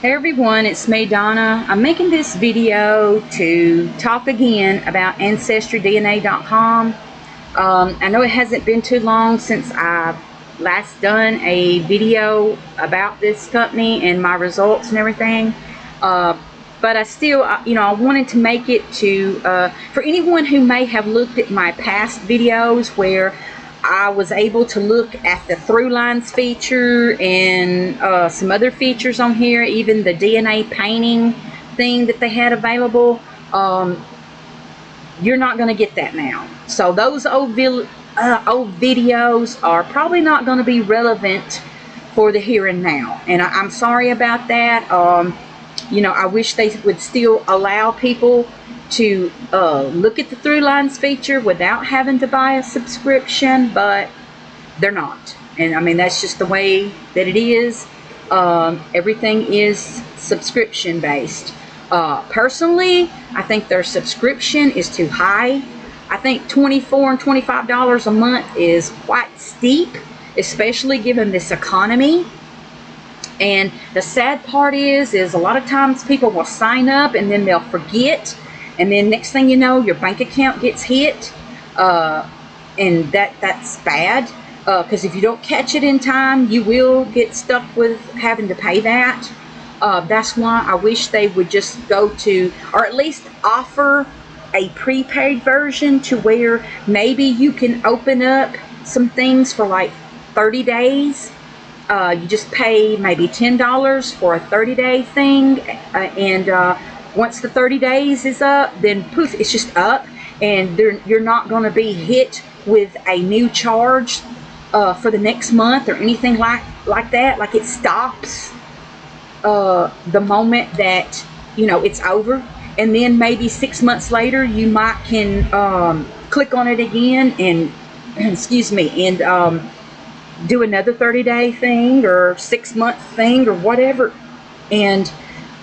Hey everyone, it's me, Donna. I'm making this video to talk again about AncestryDNA.com. I know it hasn't been too long since I've last done a video about this company and my results and everything. But I still, I wanted to make it to, for anyone who may have looked at my past videos where I was able to look at the through lines feature and some other features on here, even the DNA painting thing that they had available. You're not going to get that now. So those old videos are probably not going to be relevant for the here and now. And I'm sorry about that. I wish they would still allow people to look at the through lines feature without having to buy a subscription, but they're not. And I mean, that's just the way that it is. Everything is subscription based. Personally, I think their subscription is too high. I think $24 and $25 a month is quite steep, especially given this economy. And the sad part is a lot of times people will sign up and then they'll forget, and then next thing you know, your bank account gets hit, and that's bad, because if you don't catch it in time, you will get stuck with having to pay that. That's why I wish they would just go to, or at least offer a prepaid version to where maybe you can open up some things for like 30 days. You just pay maybe $10 for a 30-day thing, and once the 30 days is up, then poof, it's just up, and you're not going to be hit with a new charge for the next month or anything like that. Like, it stops the moment that it's over, and then maybe 6 months later you might can click on it again and excuse me, and do another 30-day thing or 6-month thing or whatever, and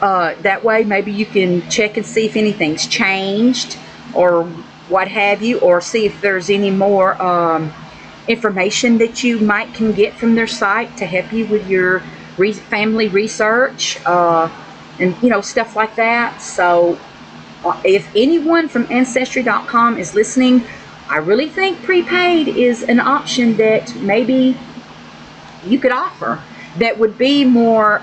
that way maybe you can check and see if anything's changed or what have you, or see if there's any more information that you might can get from their site to help you with your family research, and stuff like that. So if anyone from Ancestry.com is listening, I really think prepaid is an option that maybe you could offer that would be more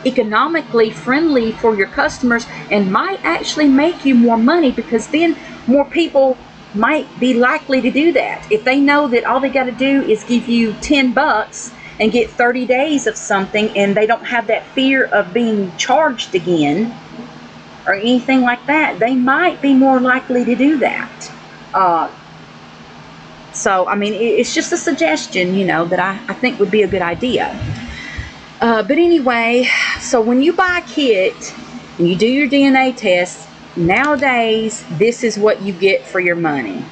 economically friendly for your customers, and might actually make you more money, because then more people might be likely to do that. If they know that all they got to do is give you $10 and get 30 days of something, and they don't have that fear of being charged again or anything like that, they might be more likely to do that. So, I mean, it's just a suggestion, that I think would be a good idea. But anyway, so when you buy a kit and you do your DNA test, nowadays, this is what you get for your money.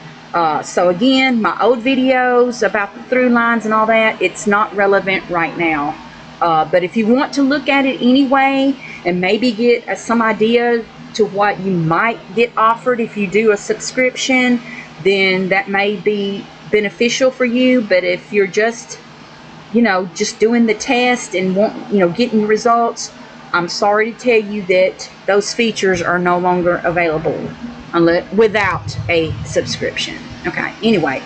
So again, my old videos about the through lines and all that, it's not relevant right now. But if you want to look at it anyway and maybe get some idea to what you might get offered if you do a subscription, then that may be beneficial for you. But if you're just doing the test and getting the results, I'm sorry to tell you that those features are no longer available without a subscription. Okay, anyway,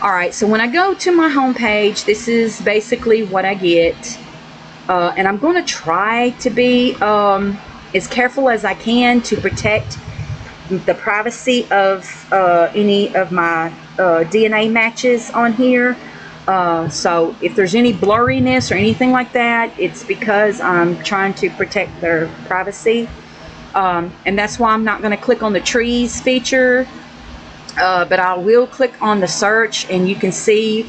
all right, so when I go to my homepage, this is basically what I get, and I'm going to try to be as careful as I can to protect the privacy of any of my DNA matches on here. So if there's any blurriness or anything like that, it's because I'm trying to protect their privacy. And that's why I'm not going to click on the trees feature, but I will click on the search, and you can see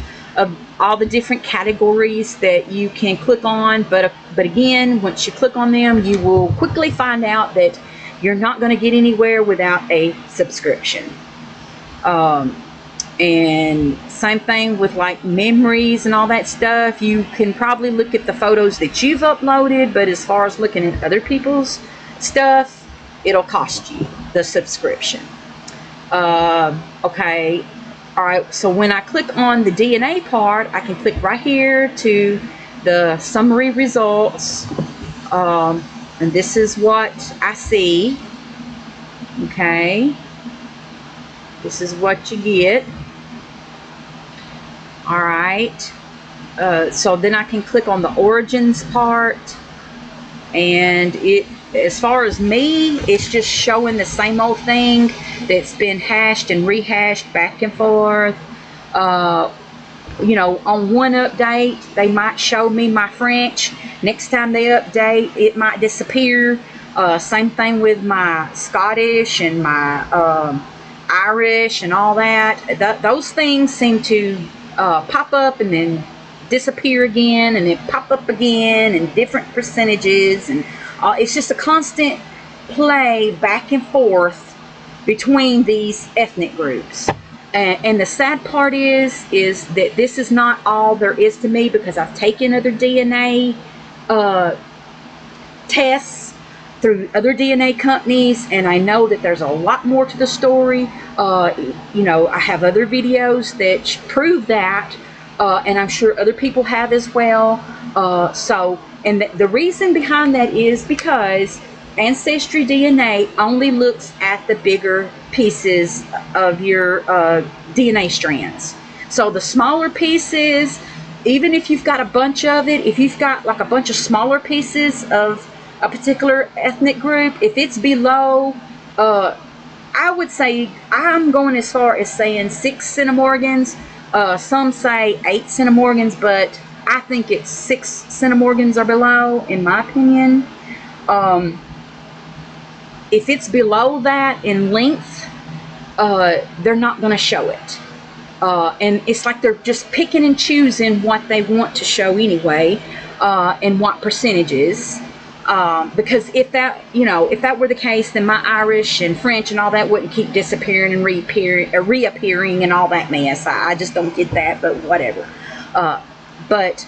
all the different categories that you can click on. But again, once you click on them, you will quickly find out that you're not going to get anywhere without a subscription. And same thing with like memories and all that stuff. You can probably look at the photos that you've uploaded, but as far as looking at other people's stuff, it'll cost you the subscription. Okay, all right, so when I click on the DNA part, I can click right here to the summary results, And this is what I see. Okay. This is what you get. All right. So then I can click on the origins part, and it, as far as me, it's just showing the same old thing that's been hashed and rehashed back and forth. You know, on one update, they might show me my French. Next time they update, it might disappear. Same thing with my Scottish and my Irish and all that. Those things seem to pop up and then disappear again, and then pop up again in different percentages, and it's just a constant play back and forth between these ethnic groups. And the sad part is that this is not all there is to me, because I've taken other DNA tests through other DNA companies, and I know that there's a lot more to the story. You know, I have other videos that prove that, and I'm sure other people have as well. And the reason behind that is because AncestryDNA only looks at the bigger pieces of your DNA strands. So the smaller pieces, even if you've got a bunch of it, if you've got like a bunch of smaller pieces of a particular ethnic group, if it's below, I would say, I'm going as far as saying 6 centimorgans. Some say 8 centimorgans, but I think it's 6 centimorgans or below, in my opinion. If it's below that in length, they're not going to show it. And it's like they're just picking and choosing what they want to show anyway, and what percentages. Because if that, you know, if that were the case, then my Irish and French and all that wouldn't keep disappearing and reappearing and all that mess. I just don't get that, but whatever. But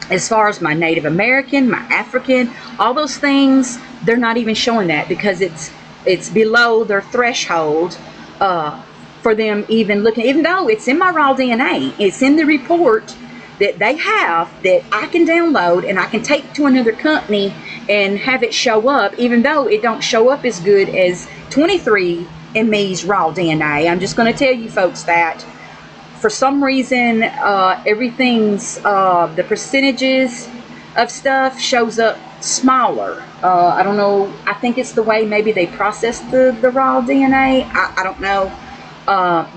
as far as my Native American, my African, all those things, they're not even showing that, because it's below their threshold for them even looking, even though it's in my raw DNA, it's in the report that they have that I can download and I can take to another company and have it show up, even though it don't show up as good as 23andMe's raw DNA. I'm just going to tell you folks that for some reason, everything's, the percentages of stuff shows up smaller. I don't know. I think it's the way maybe they process the raw DNA. I don't know.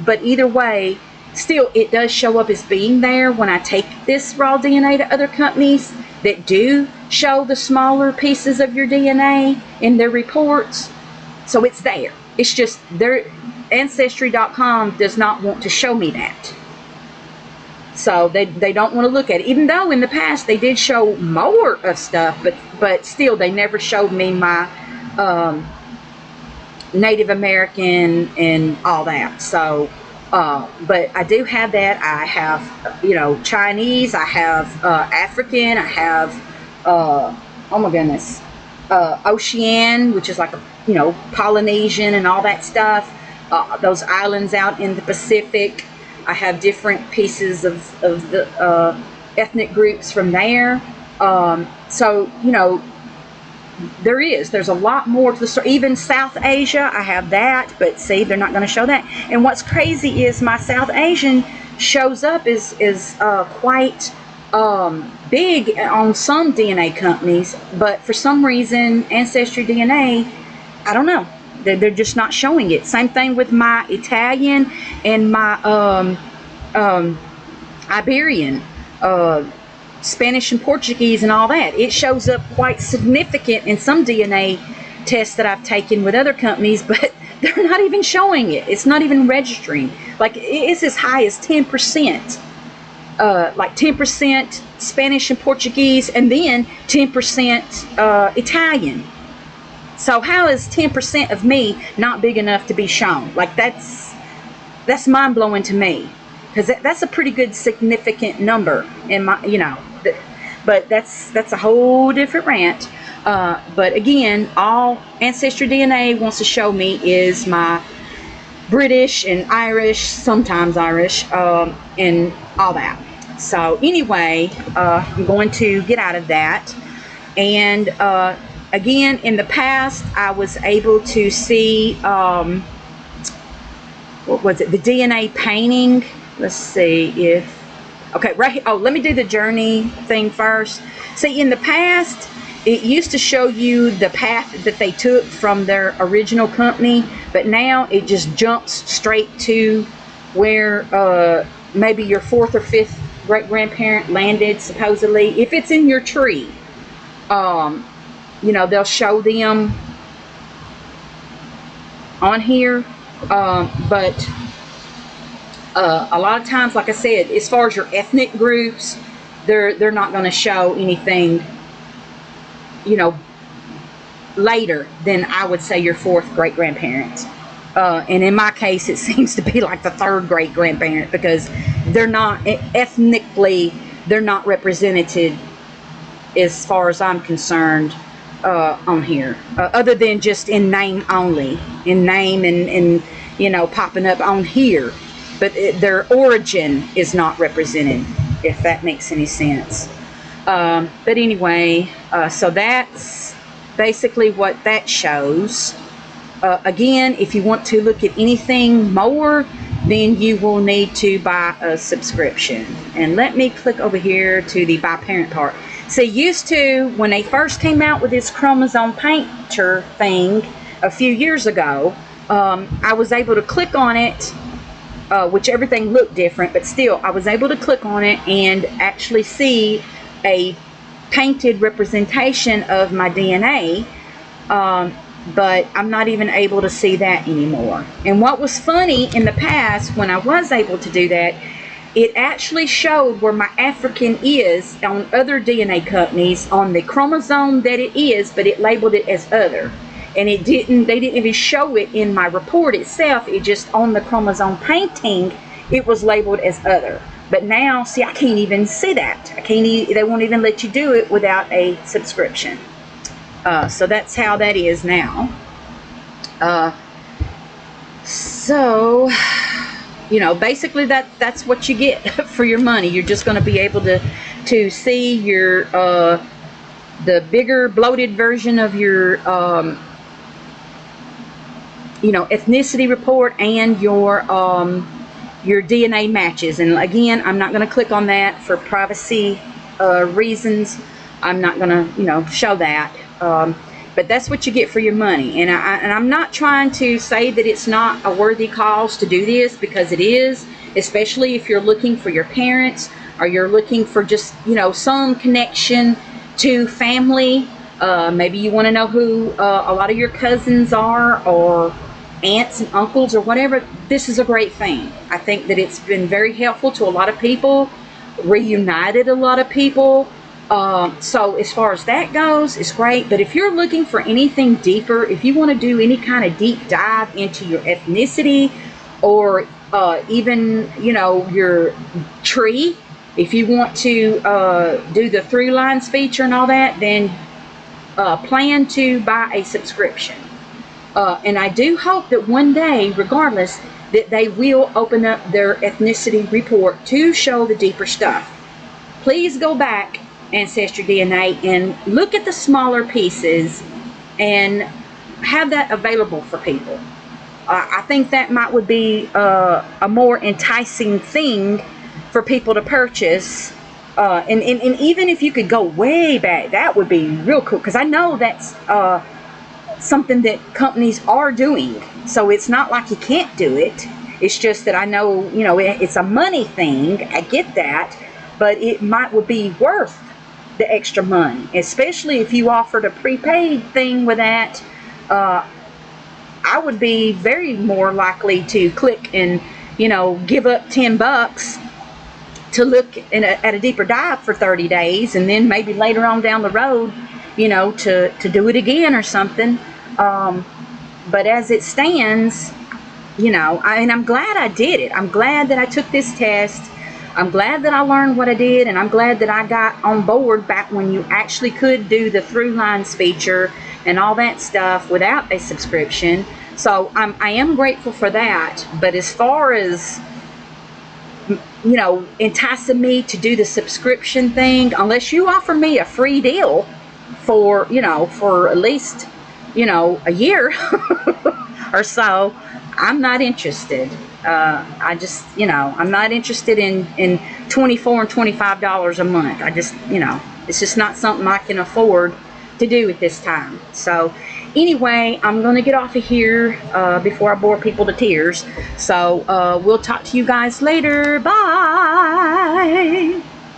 But either way, still, it does show up as being there when I take this raw DNA to other companies that do show the smaller pieces of your DNA in their reports. So it's there. It's just their Ancestry.com does not want to show me that. So they don't want to look at it. Even though in the past they did show more of stuff, but still they never showed me my Native American and all that. So but I do have that. I have, you know, Chinese, I have African, I have oh my goodness, Ocean, which is like a, you know, Polynesian and all that stuff, those islands out in the Pacific. I have different pieces of the ethnic groups from there. So, you know, there's a lot more to the story. Even South Asia, I have that, but see, they're not going to show that. And what's crazy is my South Asian shows up is quite big on some DNA companies, but for some reason, AncestryDNA, I don't know, they're just not showing it. Same thing with my Italian and my Iberian, Spanish and Portuguese and all that. It shows up quite significant in some DNA tests that I've taken with other companies, but they're not even showing it. It's not even registering. Like, it's as high as 10%. Like 10% Spanish and Portuguese, and then 10% Italian. So how is 10% of me not big enough to be shown? Like, that's mind-blowing to me, because that's a pretty good significant number in my, you know. But that's a whole different rant. But again, all AncestryDNA wants to show me is my British and Irish, sometimes Irish, and all that. So anyway, I'm going to get out of that. And again, in the past, I was able to see, what was it, the DNA painting. Let's see if, okay, right here. Oh, let me do the journey thing first. See, in the past, it used to show you the path that they took from their original company, but now it just jumps straight to where maybe your fourth or fifth great grandparent landed, supposedly. If it's in your tree, they'll show them on here. But a lot of times, like I said, as far as your ethnic groups, they're not going to show anything, later than, I would say, your fourth great grandparents. And in my case, it seems to be like the third great grandparent, because they're not ethnically, they're not represented as far as I'm concerned on here, other than just in name only, in name and popping up on here, but their origin is not represented, if that makes any sense. But anyway, so that's basically what that shows. Again, if you want to look at anything more, then you will need to buy a subscription. And let me click over here to the by parent part. See, used to, when they first came out with this chromosome painter thing a few years ago, I was able to click on it, which everything looked different, but still, I was able to click on it and actually see a painted representation of my DNA. But I'm not even able to see that anymore. And what was funny in the past, when I was able to do that, it actually showed where my African is on other DNA companies on the chromosome that it is, but it labeled it as other. And they didn't even show it in my report itself. It just, on the chromosome painting, it was labeled as other. But now, see, I can't even see that. They won't even let you do it without a subscription. So that's how that is now. Basically that's what you get for your money. You're just going to be able to see your the bigger bloated version of your ethnicity report and your DNA matches. And again, I'm not going to click on that for privacy reasons. I'm not going to show that. But that's what you get for your money. And I'm not trying to say that it's not a worthy cause to do this, because it is, especially if you're looking for your parents, or you're looking for just, some connection to family. Maybe you want to know who a lot of your cousins are, or aunts and uncles, or whatever. This is a great thing. I think that it's been very helpful to a lot of people, reunited a lot of people. So as far as that goes, it's great. But if you're looking for anything deeper, if you want to do any kind of deep dive into your ethnicity, or even, your tree, if you want to do the through lines feature and all that, then plan to buy a subscription. And I do hope that one day, regardless, that they will open up their ethnicity report to show the deeper stuff. Please go back, AncestryDNA, and look at the smaller pieces and have that available for people. I think that would be a more enticing thing for people to purchase. And even if you could go way back, that would be real cool, because I know that's something that companies are doing. So it's not like you can't do it. It's just that I know, it's a money thing. I get that. But it would be worth the extra money, especially if you offered a prepaid thing with that. I would be very more likely to click and give up $10 to look at a deeper dive for 30 days, and then maybe later on down the road to do it again or something. But as it stands, I'm glad I did it. I'm glad that I took this test. I'm glad that I learned what I did, and I'm glad that I got on board back when you actually could do the through lines feature and all that stuff without a subscription. So I am grateful for that. But as far as enticing me to do the subscription thing, unless you offer me a free deal for, for at least, a year or so, I'm not interested. I just, I'm not interested in $24 and $25 a month. I just, it's just not something I can afford to do at this time. So anyway, I'm going to get off of here before I bore people to tears. So we'll talk to you guys later. Bye.